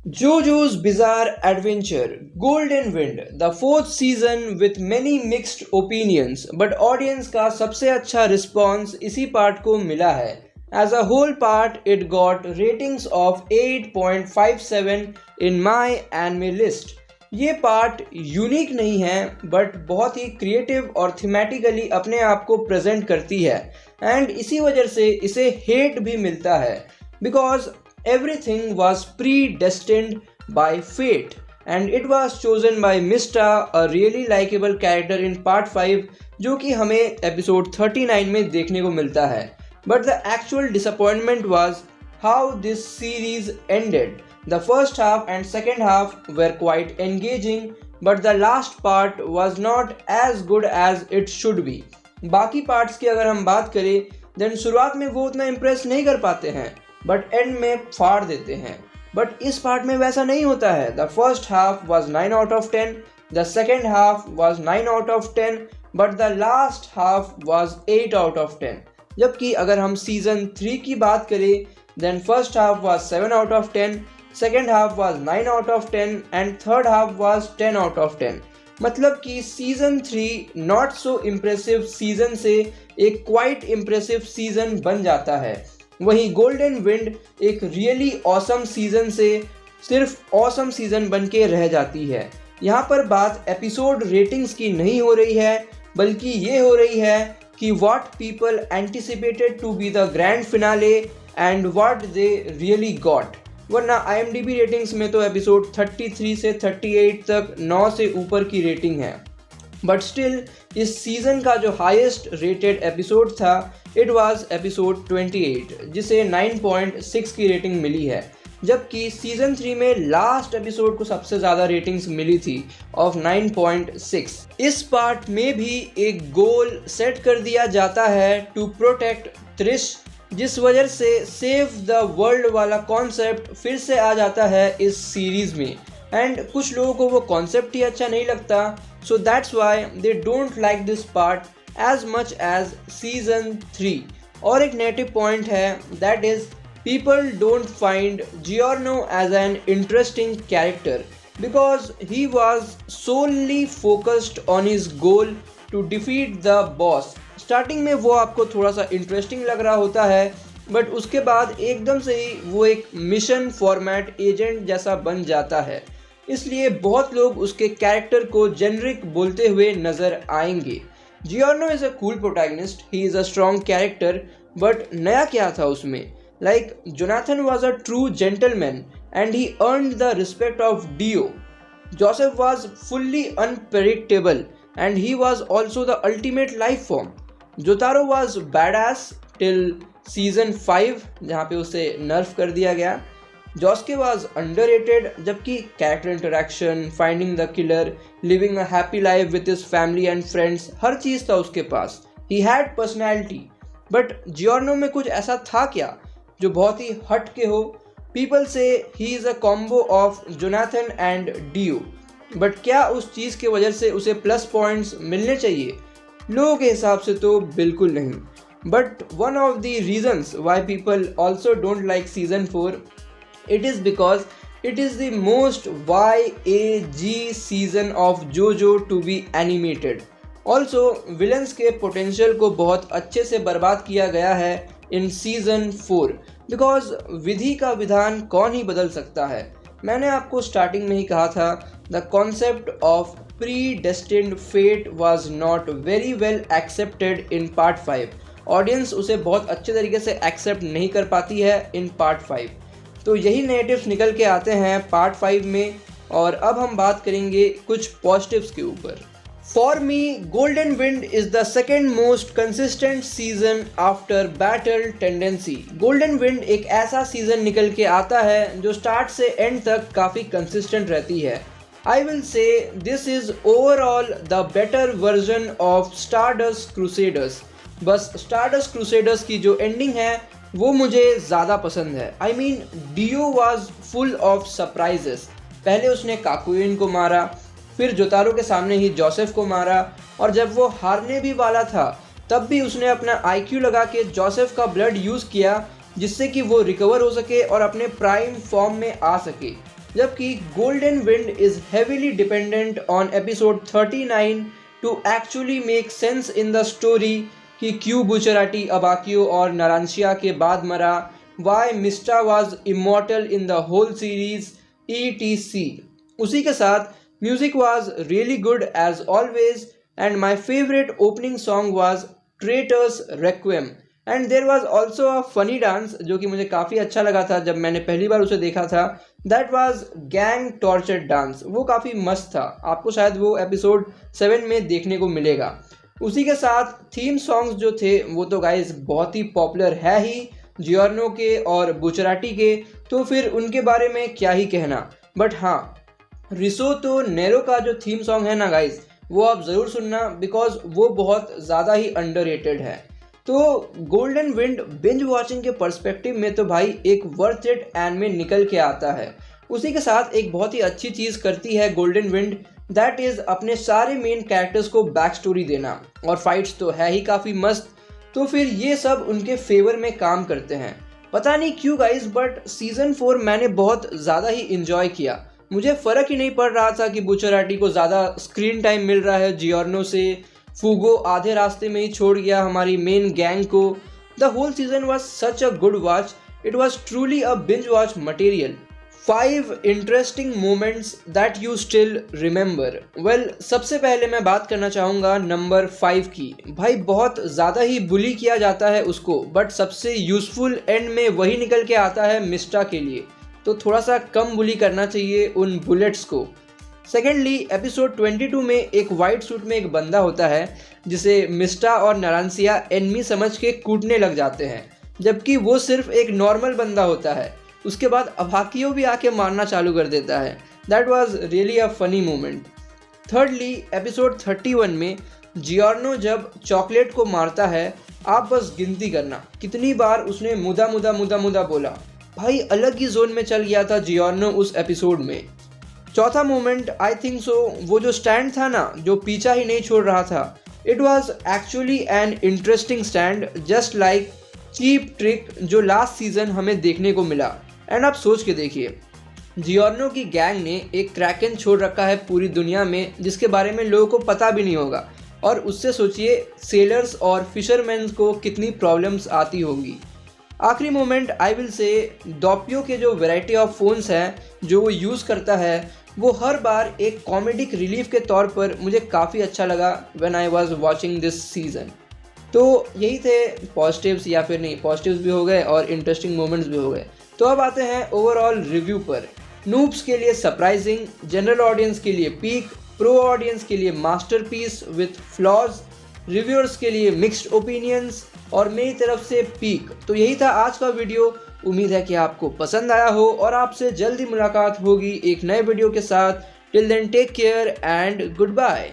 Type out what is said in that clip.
JoJo's Bizarre Adventure Golden Wind, the fourth season with many mixed opinions, but audience का सबसे अच्छा response इसी part को मिला है. As a whole part, it got ratings of 8.57 in my anime list. ये part unique नहीं है बट बहुत ही क्रिएटिव और थीमेटिकली अपने आप को प्रेजेंट करती है एंड इसी वजह से इसे हेट भी मिलता है because everything was predestined by fate and it was chosen by Mista, a really likable character in part 5 जो कि हमें एपिसोड 39 में देखने को मिलता है. But the actual disappointment was how this series ended. The first half and second half were quite engaging but the last part was not as good as it should be. बाकी parts की अगर हम बात करें then शुरुआत में वो उतना इम्प्रेस नहीं कर पाते हैं बट एंड में फाड़ देते हैं. बट इस पार्ट में वैसा नहीं होता है. The first half was 9 out of 10, the second half was 9 out of 10 but the last half was 8 out of 10. जबकि अगर हम सीजन 3 की बात करें then first half was 7 out of 10, second half was 9 out of 10 and third half was 10 out of 10. मतलब कि season 3 not so impressive season से एक क्वाइट इम्प्रेसिव सीजन बन जाता है. वहीं गोल्डन विंड एक रियली ऑसम सीजन से सिर्फ ऑसम सीजन बन के रह जाती है. यहाँ पर बात एपिसोड रेटिंग्स की नहीं हो रही है बल्कि ये हो रही है कि what people anticipated to be the grand finale and what they really got. वरना IMDb रेटिंग्स में तो एपिसोड 33 से 38 तक 9 से ऊपर की रेटिंग है. बट स्टिल इस सीज़न का जो हाईएस्ट रेटेड एपिसोड था इट वाज एपिसोड 28 जिसे 9.6 की रेटिंग मिली है. जबकि सीज़न 3 में लास्ट एपिसोड को सबसे ज़्यादा रेटिंग्स मिली थी ऑफ 9.6. इस पार्ट में भी एक गोल सेट कर दिया जाता है टू प्रोटेक्ट त्रिश जिस वजह से सेव द वर्ल्ड वाला कॉन्सेप्ट फिर से आ जाता है इस सीरीज़ में. एंड कुछ लोगों को वो कॉन्सेप्ट ही अच्छा नहीं लगता so that's why they don't like this part as much as season 3. और एक नेगेटिव पॉइंट है that is people don't find Giorno as an interesting character because he was solely focused on his goal to defeat the boss. Starting में वो आपको थोड़ा सा interesting लग रहा होता है बट उसके बाद एकदम से ही वो एक मिशन फॉर्मेट एजेंट जैसा बन जाता है. इसलिए बहुत लोग उसके कैरेक्टर को जेनरिक बोलते हुए नज़र आएंगे. Giorno is a cool protagonist, he is a strong character, but नया क्या था उसमें? Like Jonathan was a true gentleman and he earned the respect of Dio. Joseph was fully unpredictable and he was also the ultimate life form. Jotaro was badass till season 5 जहाँ पे उसे नर्फ कर दिया गया. Josuke was underrated जबकि character interaction, finding the killer, living a happy life with his family and friends हर चीज़ था उसके पास. He had personality. But Giorno में कुछ ऐसा था क्या जो बहुत ही हट के हो? People say he is a combo of Jonathan and Dio. But क्या उस चीज़ के वजह से उसे प्लस पॉइंट्स मिलने चाहिए? लोगों के हिसाब से तो बिल्कुल नहीं. But one of the reasons why people also don't like season 4 it is because it is the most YAG season of JoJo to be animated. Also villains के potential को बहुत अच्छे से बर्बाद किया गया है in season 4 because विधि का विधान कौन ही बदल सकता है. मैंने आपको स्टार्टिंग में ही कहा था the concept of predestined fate was not very well accepted in part 5. Audience उसे बहुत अच्छे तरीके से एक्सेप्ट नहीं कर पाती है in part 5. तो यही नेगेटिव्स निकल के आते हैं पार्ट 5 में. और अब हम बात करेंगे कुछ पॉजिटिव्स के ऊपर. For me golden Wind is the second most consistent season after battle tendency. Golden wind एक ऐसा सीजन निकल के आता है जो स्टार्ट से एंड तक काफ़ी कंसिस्टेंट रहती है. I will say this is overall the better version of stardust crusaders. बस स्टारडस्ट क्रूसेडर्स की जो एंडिंग है वो मुझे ज़्यादा पसंद है. I mean Dio was full of surprises. पहले उसने काकुइन को मारा, फिर जोतारो के सामने ही जोसेफ को मारा, और जब वो हारने भी वाला था तब भी उसने अपना IQ लगा के जोसेफ का ब्लड यूज़ किया जिससे कि वो रिकवर हो सके और अपने प्राइम फॉर्म में आ सके. जबकि Golden Wind is heavily dependent on episode 39 to actually make sense in the story कि क्यों बुचराटी अबाकियो और नारांशिया के बाद मरा, why Mista was immortal in the whole series etc. उसी के साथ music was really good as always and my favourite opening song was traitor's requiem and there was also a funny dance जो कि मुझे काफ़ी अच्छा लगा था जब मैंने पहली बार उसे देखा था. That was gang torture dance. वो काफ़ी मस्त था. आपको शायद वो एपिसोड 7 में देखने को मिलेगा. उसी के साथ थीम सॉन्ग्स जो थे वो तो गाइस बहुत ही पॉपुलर है ही, जियोर्नो के और बुचराटी के, तो फिर उनके बारे में क्या ही कहना. बट हाँ, रिसोतो नेरो का जो थीम सॉन्ग है ना गाइस, वो आप ज़रूर सुनना बिकॉज वो बहुत ज़्यादा ही अंडररेटेड है. तो गोल्डन विंड बिंज वॉचिंग के पर्सपेक्टिव में तो भाई एक वर्थ इट एनिमे निकल के आता है. उसी के साथ एक बहुत ही अच्छी चीज़ करती है गोल्डन विंड, दैट इज़ अपने सारे मेन कैरेक्टर्स को बैक स्टोरी देना, और फाइट्स तो है ही काफ़ी मस्त. तो फिर ये सब उनके फेवर में काम करते हैं. पता नहीं क्यों गाइस, बट सीज़न 4 मैंने बहुत ज़्यादा ही इन्जॉय किया. मुझे फ़र्क ही नहीं पड़ रहा था कि बुचराटी को ज़्यादा स्क्रीन टाइम मिल रहा है जियोर्नो से, फूगो आधे रास्ते में ही छोड़ गया हमारी मेन गैंग को. The whole season was such a good watch. It was truly a binge watch material. 5 interesting moments that you still remember. Well, सबसे पहले मैं बात करना चाहूँगा नंबर 5 की. भाई बहुत ज़्यादा ही बुली किया जाता है उसको, बट सबसे यूज़फुल एंड में वही निकल के आता है मिस्टा के लिए. तो थोड़ा सा कम बुली करना चाहिए उन बुलेट्स को. सेकेंडली, एपिसोड 22 में एक वाइट सूट में एक बंदा होता है जिसे मिस्टा और नारांसिया एनमी समझ के कूटने लग जाते हैं, जबकि वो सिर्फ एक नॉर्मल बंदा होता है. उसके बाद अबाकियो भी आके मारना चालू कर देता है. That was really a funny moment. Thirdly, episode 31 में जियोर्नो जब चॉकलेट को मारता है, आप बस गिनती करना कितनी बार उसने मुदा मुदा मुदा मुदा बोला. भाई अलग ही जोन में चल गया था जियोर्नो उस एपिसोड में. चौथा मोमेंट आई थिंक सो, वो जो स्टैंड था ना, जो पीछा ही नहीं छोड़ रहा था, it was actually an interesting stand, just like cheap trick जो लास्ट सीजन हमें देखने को मिला. एंड आप सोच के देखिए, जियोर्नो की गैंग ने एक क्रैकन छोड़ रखा है पूरी दुनिया में जिसके बारे में लोगों को पता भी नहीं होगा, और उससे सोचिए सेलर्स और फिशरमैन को कितनी प्रॉब्लम्स आती होगी. आखिरी मोमेंट आई विल से, डॉपियो के जो वैरायटी ऑफ फ़ोन्स हैं जो वो यूज़ करता है, वो हर बार एक कॉमेडिक रिलीफ के तौर पर मुझे काफ़ी अच्छा लगा when I was watching this season. तो यही थे पॉजिटिव्स, या फिर नहीं, पॉजिटिव्स भी हो गए और इंटरेस्टिंग मोमेंट्स भी हो गए. तो अब आते हैं ओवरऑल रिव्यू पर. नूब्स के लिए सरप्राइजिंग, जनरल ऑडियंस के लिए पीक, प्रो ऑडियंस के लिए मास्टरपीस विथ फ्लॉज, रिव्यूअर्स के लिए मिक्स्ड ओपिनियंस, और मेरी तरफ से पीक. तो यही था आज का वीडियो. उम्मीद है कि आपको पसंद आया हो, और आपसे जल्दी मुलाकात होगी एक नए वीडियो के साथ. Till then take care and good bye.